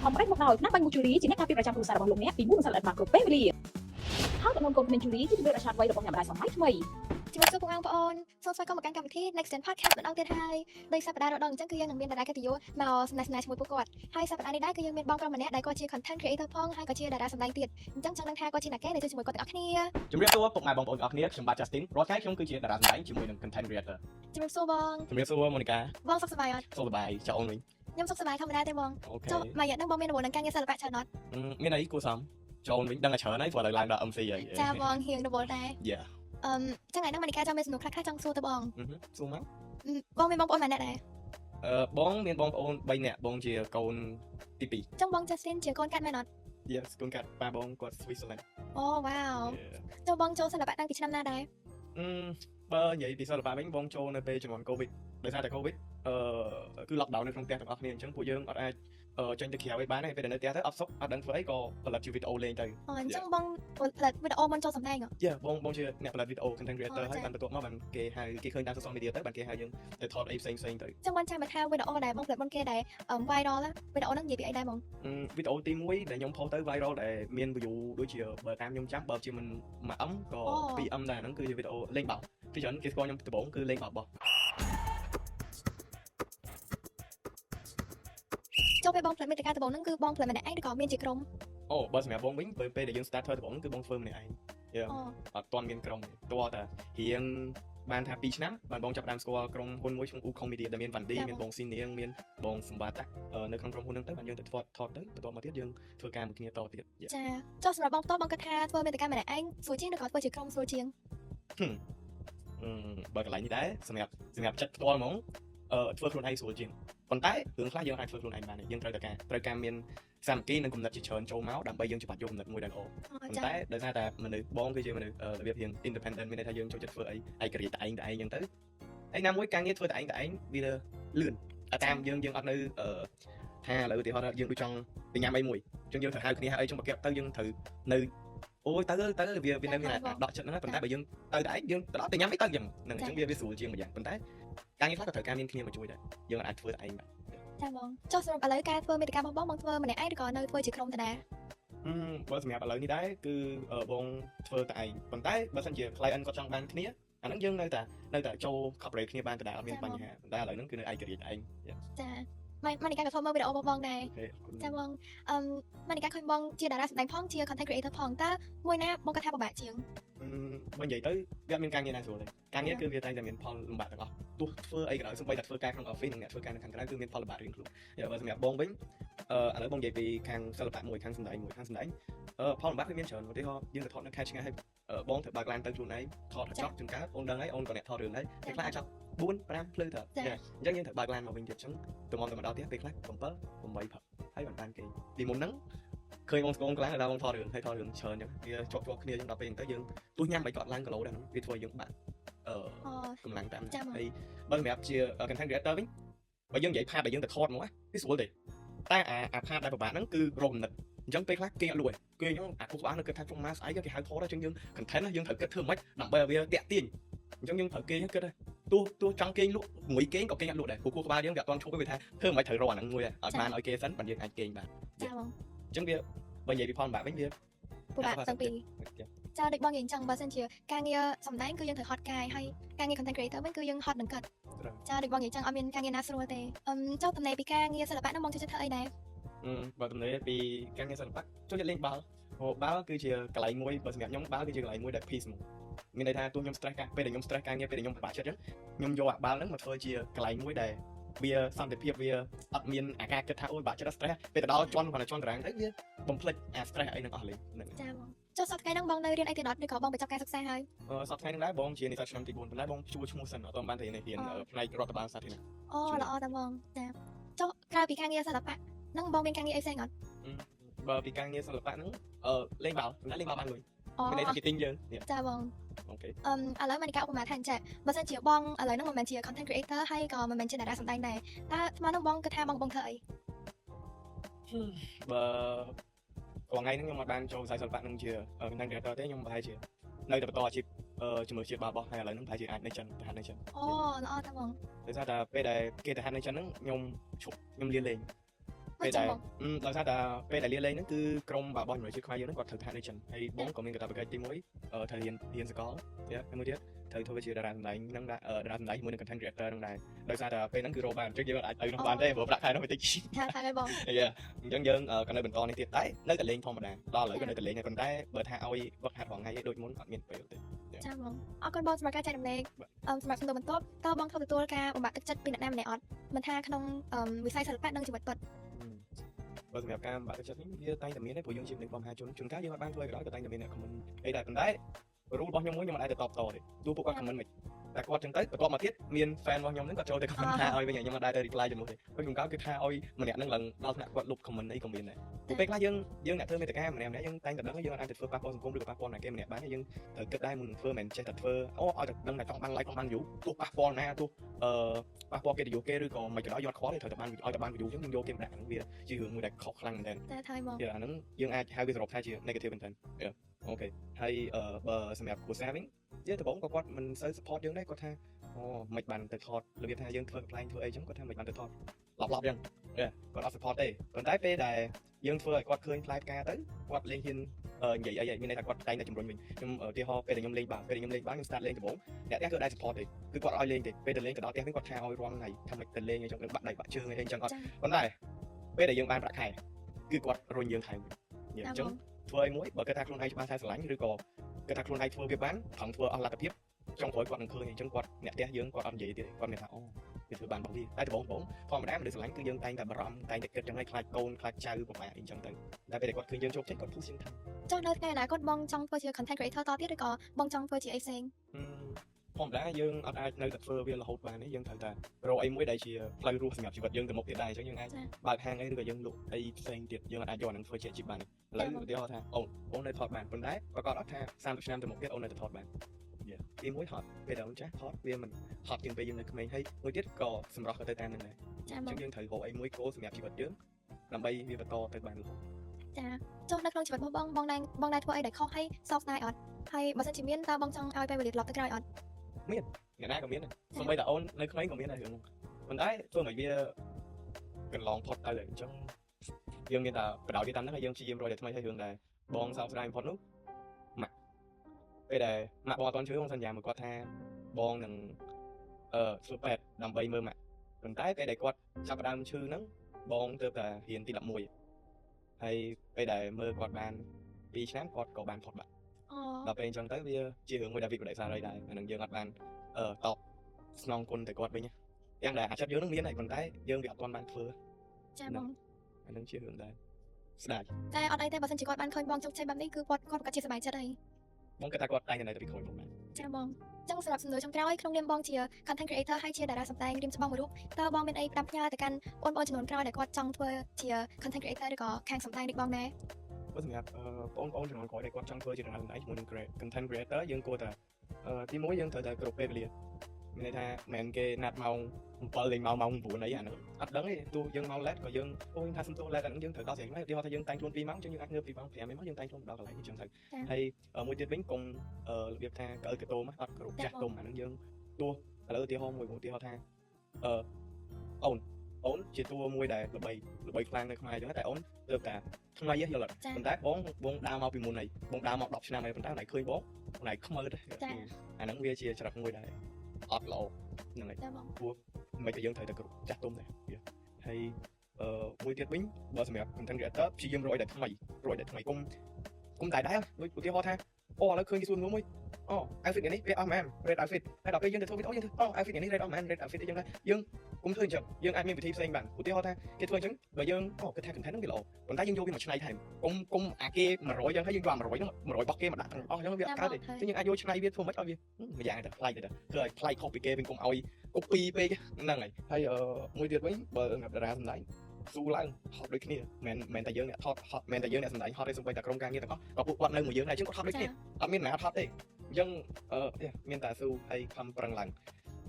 ខំប្រេះមកដោយណាបាញ់មូជូរីជាអ្នកការពារប្រចាំគ្រួសាររបស់លោកអ្នកពីមូលសត្វល្អិតម៉ាក្រូពេលវេលាហើយតំណកូនភ្នែកជូរីជាជំនឿរឆាតវ័យរបស់អ្នកម្ដាយសម័យថ្មីជំរាបសួរបងប្អូនសូមស្វាគមន៍មកកាន់កម្មវិធី Next Gen Podcast ម្ដងទៀតហើយដោយសប្តាហ៍រដងអញ្ចឹងគឺយើងនឹងមានតារាកិត្តិយសមកស្នេហ៍ជាមួយពួកគាត់ហើយសប្តាហ៍នេះដែរគឺយើងមានបងប្រុសម្នាក់ដែលគាត់ជា content creator ផងហើយក៏ជាតារាសម្ដែងទៀតអញ្ចឹងចង់ដឹងថាគាត់ជាអ្នកគេដែលជួយជាមួយគាត់ទាំងអស់គ្នាជំរាបសួរពុកម៉ែបងប្អូនទាំងអស់គ្នាខ្ញុំបាទ Justin រាល់ថ្ងៃខ្ញុំគឺជាតារាសម្ដែងជាមួយនឹង content creator ជំរាបសួរបង ជំរាបសួរ Monica បងសុខសប្បាយអត់ សុខសប្បាយចៅអូនវិញខ្ញុំសុខសប្បាយធម្មតាទេបង អូខេ ចុះមួយរយៈហ្នឹងបងមានរវល់នឹងការងារសិល្បៈច្រើនអត់ មានអីគួរសមចៅអូនវិញដឹងតែច្រើនហើយព្រោះឥឡូវឡើងដល់ MC ហើយចាបងហៀងរវល់ដែរ Yeah ចឹងថ្ងៃហ្នឹងម៉ានីកាចង់មានសំណួរខ្លះៗចង់សួរទៅបង សួរមក បងមានបងប្អូនម៉ែអ្នកដែរ បងមានបងប្អូន3នាក់បងជាកូនទី2ចឹងបង Justin ជាកូនកាត់មែនអត់ Yes កូនកាត់ប៉ាបងគាត់ Switzerland អូវ៉ាវចុះបងចូលសិល្បៈតាំងពីឆ្នាំណាដែរ បើនិយាយពីសិល្បៈវិញបងចូលនៅពេលជំនាន់ COVID ដោយសារតែ COVID គឺ lockdown នៅក្នុងផ្ទះទាំងអស់គ្នាអញ្ចឹងពួកយើងអត់អាចចេញទៅក្រៅឲ្យបានទេពេលដែលនៅផ្ទះទៅអត់សុខអត់ដឹងធ្វើអីក៏ផលិតជាវីដេអូលេងទៅអញ្ចឹងបងផលិតវីដេអូមិនចូលសម្ដែងហ៎ Yeah បងជាអ្នកផលិតវីដេអូ content creator ហើយបានបន្ទាប់មកបានគេហៅគេឃើញតាម social media ទៅបានគេហៅយើងទៅថតអីផ្សេងៗទៅ ចឹងបងចាំមកថាវីដេអូដែលបងផលិតមុនគេដែល viral វីដេអូហ្នឹងនិយាយពីអីដែរបង វីដេអូទី1ដែលខ្ញុំផុសទៅ viral ដែលមាន view ដូចជាបើតាមខ្ញុំចាំបើជាមិន 1M ក៏ 2M ដែរហ្នឹងគឺជាវីដេអូលេងបោកពីច្រើនគេស្គាល់ខ្ញុំដំបូងគឺលេងបោកបោះ ចូលពេលបងផលិតមាតិកាដំបូងហ្នឹងគឺបងផលិតម្នាក់ឯងឬក៏មានជាក្រុម អូបើសម្រាប់បងវិញពេលដែលយើង start ធ្វើដំបូងគឺបងធ្វើម្នាក់ឯងអត់ទាន់មានក្រុមទេតោះតែរៀងបានថា2ឆ្នាំបានបងចាប់ផ្ដើមស្គាល់ក្រុមហ៊ុនមួយឈ្មោះ Ucom Media ដែលមានវ៉ាន់ឌីមានបងស៊ីនៀងមានបងសម្បត្តិនៅក្នុងក្រុមហ៊ុនហ្នឹងទៅបានយើងទៅថតទៅបន្ទាប់មកទៀតយើងធ្វើការមួយគ្នាតទៀតចាចុះសម្រាប់បងផ្ទាល់បងគិតថាធ្វើមាតិកាម្នាក់ឯងស្រួលជាងឬក៏ធ្វើជាក្រុមស្រួលជាង បើកន្លែងនេះដែរសម្រាប់ចិត្តផ្ទាល់ហ្មងធ្វើខ្លួនឯងស្រួលជាងប៉ុន្តែរឿងខ្លះយើងអាចធ្វើខ្លួនឯងបានយើងត្រូវការមានសាមគ្គីនិងគំនិតជាច្រើនចូលមកដើម្បីយើងច្បាស់យកគំនិតមួយដែលល្អប៉ុន្តែដោយសារតែមនុស្សបងគឺជាមនុស្សរបៀបរៀង independent មានន័យថាយើងចូលចិត្តធ្វើអីឯករាជ្យតែឯងអញ្ចឹងទៅឯណាមួយការងារធ្វើតែឯងវាលឿនតាមយើងអត់នៅថាឥឡូវឧទាហរណ៍យើងដូចចង់ទៅញ៉ាំអីមួយអញ្ចឹងយើងត្រូវហៅគ្នាហៅអីចុងប្រកែកទៅយើងត្រូវនៅអូយទៅវានៅមានដកចិត្តហ្នឹងប៉ុន្តែបើយើងទៅតែឯងយើងទៅដល់ទៅញ៉ាំអីទៅអញ្ចឹងហ្នឹងអញ្ចឹងវាស្រួលជាងម្យ៉ាងប៉ុន្តែការងារខ្លះក៏ត្រូវការមានគ្នាមកជួយដែរយើងអាចធ្វើតែឯងបានចាបងចុះសម្រាប់ឥឡូវការធ្វើមាតិការបស់បងធ្វើម្នាក់ឯងឬក៏នៅធ្វើជាក្រុមទៅដែរ បើសម្រាប់ឥឡូវនេះដែរគឺបងធ្វើតែឯងប៉ុន្តែបើសិនជា client គាត់ចង់បានគ្នាអាហ្នឹងយើងនៅតែចូល cooperate គ្នាបានក៏ដែរអត់មានបញ្ហាប៉ុន្តែឥឡូវហ្នឹងគឺនៅឯករាជ្យឯងចាម៉ានីកាក៏ធ្វើមើលវីដេអូរបស់បងដែរចាបងម៉ានីកាឃើញបងជាតារាសម្ដែងផងជា content creator ផងតើមួយណាបងគាត់ថាពិបាកជាងបើនិយាយទៅវាមានការងារណាស្រួលទេការងារគឺវាតែមានផលលំបាកទាំងអស់ទោះធ្វើអីក៏ដោយសូម្បីតែធ្វើការក្នុង office និងអ្នកធ្វើការនៅខាងក្រៅគឺមានផលលំបាករៀងខ្លួនបើសម្រាប់បងវិញឥឡូវបងនិយាយពីខាងសិល្បៈមួយខាងសម្ដែងផលលំបាកគឺមានច្រើនឧទាហរណ៍យើងទៅថតនៅខេត្តឆ្ងាយហើយបងត្រូវបើកឡានទៅខ្លួនឯងថតចប់ជួនកាលអូនដឹងហើយអូនក៏អ្នកថតរឿងដែរពេលខ្លះអាចចប់4 5ភ្លឺទៅអញ្ចឹងយើងត្រូវបើកឡានមកវិញទៀតអញ្ចឹងទៅមកដល់ទៀតពេលខ្លះ7 8ព្រឹកហើយបានគេពីមុនហ្នឹងឃើញបងស្គងខ្លាំងដល់បងថតរឿងហើយថតរឿងច្រើនអញ្ចឹងវាជាប់គ្នាអញ្ចឹងដល់ពេលហ្នឹងទៅយើងទោះញ៉ាំអីក៏អត់ឡើងគីឡូដែរវាធ្វើយើងបាក់កម្លាំងតាមហើយបើសម្រាប់ជា content creator វិញបើយើងនិយាយផាតដែលយើងទៅថតមកវាស្រួលទេតែអាផាតដែលពិបាកហ្នឹងគឺរកគំនិតអញ្ចឹងពេលខ្លះគេអត់លួចគេខ្ញុំអាពួកក្បាលនៅគិតថាក្នុងម៉ាស្អីគេហៅថតអញ្ចឹងយើង content យើងត្រូវគិតធ្វើម៉េចដើម្បីឲ្យវាតាក់ទាញអញ្ចឹងយើងត្រូវគេគិតដែរទោះចង់គេលក់មួយគេក៏គេអត់លក់ដែរពួកក្បាលយើងវាអត់ទាន់ឈប់វាថាធ្វើម៉េចត្រូវរកអាហ្នឹងមួយឲ្យបានឲ្យគេសិនបានយើងអាចគេបានចាបងអញ្ចឹងវាបើនិយាយពីផលលំបាកវិញវាពិបាកទាំងពីរចាដូចបងនិយាយអញ្ចឹងបើសិនជាការងារសម្ដែងគឺយើងត្រូវហត់កាយហើយការងារ content creator វិញគឺយើងហត់នឹងគិតចាដូចបងនិយាយអញ្ចឹងអត់មានការងារណាស្រួលទេចុះតំណែងពីការងារសិល្បៈហ្នឹងបងចូលចិត្តធ្វើអីដែរបើតំណែងពីការងារសិល្បៈចូលចិត្តលេងបាល់បាល់គឺជាកន្លែងមួយបើសម្រាប់ខ្ញុំបាល់គឺជាកន្លែងមួយដែល peace ហ្មងមានន័យថាទោះខ្ញុំ stress ពេលដែលខ្ញុំ stress ការងារពេលដែលខ្ញុំពិបាកចិត្តអញ្ចឹងខ្ញុំយកអាបាល់ហ្នឹងមកធ្វើជាកន្លែងមួយដែលវាសន្តិភាពវាអត់មានអាការគិតថាអូយបាក់ចិត្ត stress ពេលទៅដល់ជន់តារាងទៅវាបំភ្លេចអា stress អីហ្នឹងអស់លេងហ្នឹងចាបងចុះសប្តាហ៍ហ្នឹងបងនៅរៀនអីទៀតអត់ឬក៏បងបញ្ចប់ការសិក្សាហើយសប្តាហ៍ហ្នឹងដែរបងជានិស្សិតឆ្នាំទី4ប៉ុន្តែបងជួឈ្មោះសិនអត់ទាន់បានទៅរៀនផ្នែករដ្ឋបាលសាធារណៈអូល្អតាបងចាចុះក្រៅពីការងារសិល្បៈហ្នឹងបងមានការងារអីផ្សេងអត់បើពីការងារសិល្បៈហ្នឹងលេងបាល់បានលុយមានន័យថាគេទិញយើងចាបងអូខេឥឡូវម៉ានីកាឧបមាថាអញ្ចឹងបើសិនជាបងឥឡូវហ្នឹងមិនមែនជា content creator ហើយក៏មិនមែនជាតារាសម្ដែងដែរតើថ្មហ្នឹងបងគិតថាបងធ្វើអីបើថ្ងៃហ្នឹងខ្ញុំអត់បានចូលវិស័យសិល្បៈហ្នឹងជា content creator ទេខ្ញុំប្រហែលជានៅតែបន្តអាជីពជាមួយជាតិបាល់បោះហើយឥឡូវហ្នឹងប្រហែលជាអាចនៅចិនទៅហាត់នៅចិនអូល្អតាបងដោយសារតែពេលដែលគេទៅហាត់នៅចិនហ្នឹងខ្ញុំឈប់ខ្ញុំរៀនលេង ពេលដែលដោយសារតែពេលដែលលេងហ្នឹងគឺក្រុមរបស់ជំនួយជាតិខ្មែរយើងហ្នឹងគាត់ត្រូវថា agent ហើយបងក៏មានកាតព្វកិច្ចទី1ត្រូវរៀនសកលហើយមួយទៀតត្រូវធ្វើជាតារាសម្ដែងហ្នឹងតារាសម្ដែងជាមួយនឹង content creator ហ្នឹងដែរដោយសារតែពេលហ្នឹងគឺរកបានអញ្ចឹងយើងអាចទៅនោះបានទេព្រោះប្រាក់ខែនោះវាតិច ថាហើយបង អញ្ចឹងយើងក៏នៅបន្តនេះទៀតតែនៅតែលេងធម្មតាដល់ឥឡូវក៏នៅតែលេងដែរប៉ុន្តែបើថាឲ្យវឹកហាត់រាល់ថ្ងៃដូចមុនអត់មានពេលទេ ចាបងអរគុណបងសម្រាប់ការចែករំលែកសម្រាប់សំណួរបន្ទាប់តើបងធ្លាប់ទទួលការបំផាក់ទឹកចិត្តពីអ្នកណាម្នាក់អត់មិនថាក្នុងវិស័យសិល្បៈនិងជីវិតពិត បើសម្រាប់ការបាក់ទឹកចិត្តនេះវាតែងតែមានទេព្រោះយើងជាអ្នកបំផាជនជួនកាលយើងអាចបានធ្វើឲ្យក៏ដោយក៏តែងតែមានអ្នក comment អីដែរប៉ុន្តែ rule របស់ខ្ញុំមួយខ្ញុំមិនអាចទៅតបតទេទោះពួកគាត់ comment មិនតែគាត់ចឹងទៅបន្ទាប់មកទៀតមាន fan របស់ខ្ញុំហ្នឹងគាត់ចូលទៅ comment ថាឲ្យវិញខ្ញុំមិនដែរទៅ reply ជំនួសទេព្រោះខ្ញុំកោគឺថាឲ្យម្នាក់ហ្នឹងឡើងដល់ថ្នាក់គាត់លុប comment អីក៏មានដែរពេលខ្លះយើងអ្នកធ្វើមេត្តាម្នាក់យើងតែងតែដឹងយើងអាចទៅធ្វើប៉ះពាល់សង្គមឬក៏ប៉ះពាល់ណាគេម្នាក់បានយើងត្រូវគិតដែរមុននឹងធ្វើមិនចេះតែធ្វើអូឲ្យតែដឹងតែចង់បាន like ចង់បាន view ទោះប៉ះពាល់ណាទោះប៉ះពាល់កិត្តិយសគេឬក៏មិនក៏ដោយយកខ្វល់ទេត្រូវតែបានឲ្យតែបាន view ចឹងយើងយកគេម្នាក់ហ្នឹងវាជារឿងមួយដែលខុសខ្លាំងមែនទែន តែហើយបង អាហ្នឹងយើងអាចហៅវាសរុបថាជា negative content អូខេហើយបើសម្រាប់គ្រួសារវិញដំបូងក៏គាត់មិនសូវ support យើងដែរគាត់ថាអូមិនបានទៅថតរបៀបថាយើងធ្វើ apply ធ្វើអីចឹងគាត់ថាមិនបានទៅថតឡប់ចឹងគាត់អត់ support ទេប៉ុន្តែពេលដែលយើងធ្វើឲ្យគាត់ឃើញផ្លែផ្កាទៅគាត់លេងហ៊ាននិយាយអីមានន័យថាគាត់តែងតែជំរុញវិញខ្ញុំឧទាហរណ៍ពេលដែលខ្ញុំលេងបាល់ខ្ញុំ start លេងដំបូងអ្នកផ្ទះគឺដែរ support ទេគឺគាត់ឲ្យលេងទេពេលដែលលេងទៅដល់ផ្ទះវិញគាត់ថាឲ្យរាល់ថ្ងៃថាមិនទៅលេងអីចឹងបាក់ដៃបាក់ជើងអីចឹងអត់ប៉ុន្តែពេលដែលយើងបានប្រាក់ខែគឺគាត់រុញយើងថែមវិញអញ្ចឹងធ្វើឲ្យមួយបើគាត់ថាខ្លួនឯងច្បាស់ថាស្រឡាញ់ឬក៏គាត់ថាខ្លួនឯងធ្វើវាបានថងធ្វើអស់លទ្ធភាពចង់ក្រោយគាត់នឹងឃើញអញ្ចឹងគាត់អ្នកផ្ទះយើងគាត់អត់និយាយទៀតគាត់មានថាអូវាធ្វើបានបងវាតែដំបូងធម្មតាមនុស្សស្រឡាញ់គឺយើងតែងតែបារម្ភតែងតែគិតចឹងឲ្យខ្លាចកូនខ្លាចចៅពិបាកអីចឹងទៅតែពេលដែលគាត់ឃើញយើងជោគជ័យគាត់ push យើងថា ចុះនៅថ្ងៃអនាគតបងចង់ធ្វើជា content creator តទៀតឬក៏បងចង់ធ្វើជាអីផ្សេង ធម្មតាយើងអត់អាចនៅតែធ្វើវារហូតបានទេយើងត្រូវតែរកអីមួយដែលជាផ្លូវរស់សម្រាប់ជីវិតយើងទៅមុខទៀតដែរអញ្ចឹងយើងអាចបើកហាងអីឬក៏យើងលក់អីផ្សេងទៀតយើងអាចយកអានឹងធ្វើជាអាជីពបានឥឡូវឧទាហរណ៍ថាអូននៅថតបានប៉ុន្តែប្រកាសអត់ថា30ឆ្នាំទៅមុខទៀតអូននៅតែថតបានទីមួយថតពេលដែលអូនចាស់ថតវាមិនថតជាងពេលយើងនៅក្មេងហើយមួយទៀតក៏សម្រស់ទៅតាមនឹងដែរអញ្ចឹងយើងត្រូវរកអីមួយគោលសម្រាប់ជីវិតយើងដើម្បីវាបន្តទៅបានរហូត ចាចុះនៅក្នុងជីវិតរបស់បងដែរធ្វើអីដែលខុសហើយសោកស្ដាយអត់ហើយបើសិនជាមានតើបងចង់ឲ្យពេលវេលាត្រឡប់ទៅក្រោយអត់មានអ្នកណាក៏មានដែរសូម្បីតែអូននៅក្មេងក៏មានដែររឿងនោះប៉ុន្តែធ្វើឲ្យវាកន្លងផុតទៅអញ្ចឹងយើងមានតែបដ ாய் វាតាមហ្នឹងហើយយើងព្យាយាមរកតែថ្មីហើយរឿងដែរបងសោកស្ដាយបំផុតនោះម៉ាក់ពេលដែលម៉ាក់បងអត់ទាន់ជឿបងសន្យាមកគាត់ថាបងនឹងធ្វើពេទ្យដើម្បីមើលម៉ាក់ប៉ុន្តែពេលដែលគាត់ចាប់ផ្ដើមឈឺហ្នឹងបងទើបតែរៀនទី11ហើយពេលដែលមើលគាត់បាន2ឆ្នាំគាត់ក៏បានផុតបាត់ដល់ពេលអញ្ចឹងទៅវាជារឿងមួយដែលវិបដិសារីដែរអានឹងយើងអត់បានតបស្នងគុណទៅគាត់វិញទាំងដែលអាចិតយើងនឹងមានហើយប៉ុន្តែយើងវាអត់ទាន់បានធ្វើចាបងអានឹងជារឿងដែរស្ដាយតែអត់អីទេបើសិនជាគាត់បានឃើញបងជោគជ័យបែបនេះគឺគាត់ក៏ជាសប្បាយចិត្តហើយបងគិតថាគាត់តែងតែនៅតែពីខ្លួនបងចាបងចឹងសម្រាប់សំណួរចុងក្រោយក្នុងនាមបងជា content creator ហើយជាតារាសម្ដែងរៀមច្បងមួយរូបតើបងមានអីផ្ដាំផ្ញើទៅកាន់បងប្អូនចំនួនក្រោយដែលគាត់ចង់ធ្វើជា content creator ឬក៏ខាងសម្ដែងដូចបងដែរសម្រាប់បងប្អូនចំនួនក្រោយដែលគាត់ចង់ធ្វើជាតារាសម្ដែងជាមួយនឹង content creator យើងគួរតែទី1យើងត្រូវតែគ្រប់ពេលវេលាមានន័យថាមិនគេណាត់ម៉ោង7លេងម៉ោង9អីអានោះអត់ដឹងទេទោះយើងមក late ក៏យើងយើងថាសំទោស late អានោះយើងត្រូវដល់ស្រីហ្នឹងឧទាហរណ៍ថាយើងតែងខ្លួន2ម៉ោងអញ្ចឹងយើងអាចងើបពីម៉ោង5ម៉ោងយើងតែងខ្លួនដល់កន្លែងអញ្ចឹងទៅហើយមួយទៀតវិញកុំរបៀបថាកើកតោមកអត់គ្រប់ចាស់ទុំអានោះយើងទោះឥឡូវឧទាហរណ៍មួយឧទាហរណ៍ថាអូនជាតួមួយដែលល្បីខ្លាំងនៅខ្មែរអញ្ចឹងតែអូនទើបតែថ្មីយល់អត់ប៉ុន្តែបងដើរមកពីមុនហើយបងដើរមក10ឆ្នាំហើយប៉ុន្តែណៃឃើញបងណៃខ្មើទេអាហ្នឹងវាជាចរិតមួយដែលអត់ល្អហ្នឹងហើយព្រោះមិនតែយើងត្រូវតែគ្រប់ចាស់ទុំដែរហើយមួយទៀតវិញបើសម្រាប់ content creator ព្យាយាមរកឲ្យតែថ្មីគុំតែដែរដូចឧទាហរណ៍ថាអូឥឡូវឃើញគេសួរមួយអូ outfit នេះវាអស់មែន red outfit ហើយដល់ពេលយើងទៅធ្វើវីដេអូយើងធ្វើអូ outfit នេះ red អស់មែន red outfit អញ្ចឹងដែរយើងគុំធ្វើអញ្ចឹងយើងអាចមានវិធីផ្សេងបានឧទាហរណ៍ថាគេធ្វើអញ្ចឹងបើយើងគិតថា content ហ្នឹងវាល្អប៉ុន្តែយើងយកវាមកឆ្នៃថែមគុំអាគេ100អញ្ចឹងហើយយើងយក100ហ្នឹង100របស់គេមកដាក់ទាំងអស់អញ្ចឹងវាអត់កើតទេអញ្ចឹងយើងអាចយកឆ្នៃវាធ្វើមិនឲ្យវាមួយយ៉ាងទៅប្លែកទៅធ្វើឲ្យប្លែកខុសពីគេវិញគុំឲ្យ copy ពេកហ្នឹងហើយមួយទៀតវិញបើតារាសម្ដែងស៊ូឡើងហត់ដូចគ្នាមិនតែយើងអ្នកថតហត់មិនតែយើងអ្នកសម្ដែងហត់ទេសូម្បីតែក្រុមការងារទាំងអស់ក៏ពួកគាត់នៅមួយយើងដែរអញ្ចឹងគាត់ហត់ដូចគ្នាអត់មានណាថតទេអញ្ចឹងមានតែស៊ូហើយខំប្រឹងឡើ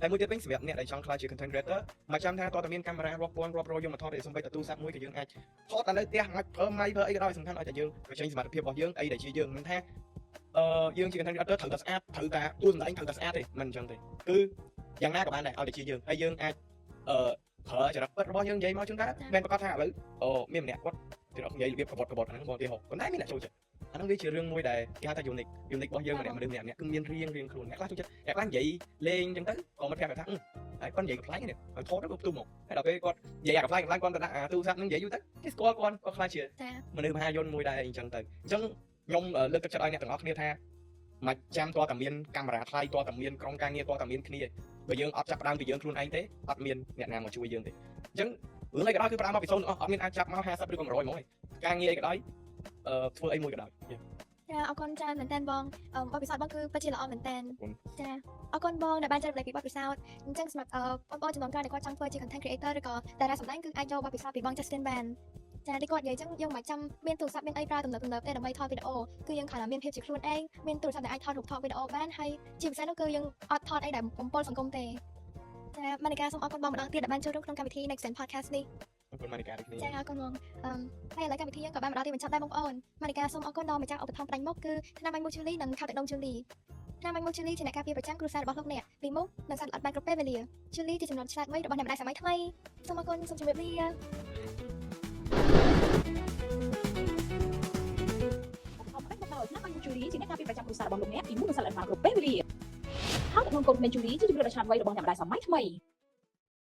ងតែមួយទៀតវិញសម្រាប់អ្នកដែលចង់ខ្លាចជា content creator មកចាំថាតើតើមានកាមេរ៉ារាប់ពាន់រាប់រយយកមកថតទេសូម្បីតែទូរស័ព្ទមួយក៏យើងអាចថតតែនៅផ្ទះអាចប្រើម៉ៃប្រើអីក៏ដោយសំខាន់ឲ្យតែយើងបញ្ចេញសមត្ថភាពរបស់យើងអីដែលជាយើងមិនថាយើងជា content creator ត្រូវតែស្អាតត្រូវតែតួសម្ដែងត្រូវតែស្អាតទេមិនអញ្ចឹងទេគឺយ៉ាងណាក៏បានដែរឲ្យតែជាយើងហើយយើងអាច ប្រើចរិតពិតរបស់យើងនិយាយមកជួនកាលមិនប្រកាសថាឥឡូវមានម្នាក់គាត់ចរិតនិយាយរបៀបកបត់អាហ្នឹងបងគេហៅប៉ុន្តែមានអ្នកចូលចិត្តអាហ្នឹងវាជារឿងមួយដែលគេហៅថា unique របស់យើងម្នាក់ម្នាក់គឺមានរៀងខ្លួនអ្នកខ្លះចូលចិត្តអ្នកខ្លះនិយាយលេងអញ្ចឹងទៅក៏មិនប្រាប់ថាហើយគាត់និយាយកំ pl ាញ់នេះហើយថតទៅផ្ទុំមកហើយដល់ពេលគាត់និយាយអាកំ pl ាញ់គាត់ទៅដាក់អាទូរស័ព្ទហ្នឹងនិយាយយូរទៅគេស្គាល់គាត់ខ្លាចជាមនុស្សមហាយន្តមួយដែរអញ្ចឹងទៅអញ្ចឹងខ្ញុំលើកទឹកចិត្តឲ្យអ្នកទាំងអស់គ្នាថាមកចាំតើតាមានកាមេរ៉ាថ្លៃតើតាមានក្រុមការងារតើតាមានគ្នាបើយើងអត់ចាប់ផ្ដើមពីយើងខ្លួនឯងទេអត់មានអ្នកណាមកជួយយើងទេអញ្ចឹងរឿងអីក៏ដោយគឺផ្ដើមមកពី0អត់មានអាចចាប់មក50ឬក៏100ហ្មងឯងការងារអីក៏ដោយធ្វើអីមួយក៏ដោយ ចាអរគុណច្រើនមែនតើបងបទពិសោធន៍បងគឺពិតជាល្អមែនតើចាអរគុណបងដែលបានចែករំលែកពីបទពិសោធន៍អញ្ចឹងសម្រាប់បងប្អូនចំនួនក្រោយដែលគាត់ចង់ធ្វើជា content creator ឬក៏តារាសម្ដែងគឺអាចយកបទពិសោធន៍ពីបង Justin បានចាដូចគាត់និយាយអញ្ចឹងយើងមិនចាំមានទូរស័ព្ទមានអីប្រើទំនើបទេដើម្បីថតវីដេអូគឺយើងគ្រាន់តែមានភាពជាខ្លួនឯងមានទូរស័ព្ទដែលអាចថតរូបថតវីដេអូបានហើយជាពិសេសនោះគឺយើងអត់ថតអីដែលបំពុលសង្គមទេចាម៉ានីកាសូមអរគុណបងម្ដងទៀតដែលបានចូលរួមក្នុងកម្មវិធី Next Gen Podcast នេះ អរគុណម៉ានីកាដូចគ្នា ចាអរគុណបងហើយឥឡូវកម្មវិធីយើងក៏បានមកដល់ទីបញ្ចប់ដែរបងប្អូនម៉ានីកាសូមអរគុណដល់ម្ចាស់ឧបត្ថម្ភផ្ដាច់មុខគឺថ្នាំបាញ់មូជូលីនិងខោទឹកដុំជូលីថ្នាំបាញ់មូជូលីជាអ្នកការពារប្រចាំគ្រួសាររបស់លោកអ្នកពីមុខនិងសត្វល្អិតបានគ្រប់ពេលវេលាជូលីជាចំនួនឆ្លាតវៃរបស់អ្នកម្ដាយសម័យថ្មីសូមអរគុណសូមជម្រាបលា ថ្នាំបាញ់មូជូលីជាអ្នកការពារប្រចាំគ្រួសាររបស់លោកអ្នកពីមូសនិងសត្វល្អិតបានគ្រប់ពេលវេលាហើយទំនងកូនក្មេងជូលីជាជំរឿនដ៏ឆ្លាតវៃរបស់អ្នកម្ដាយសម័យថ្មី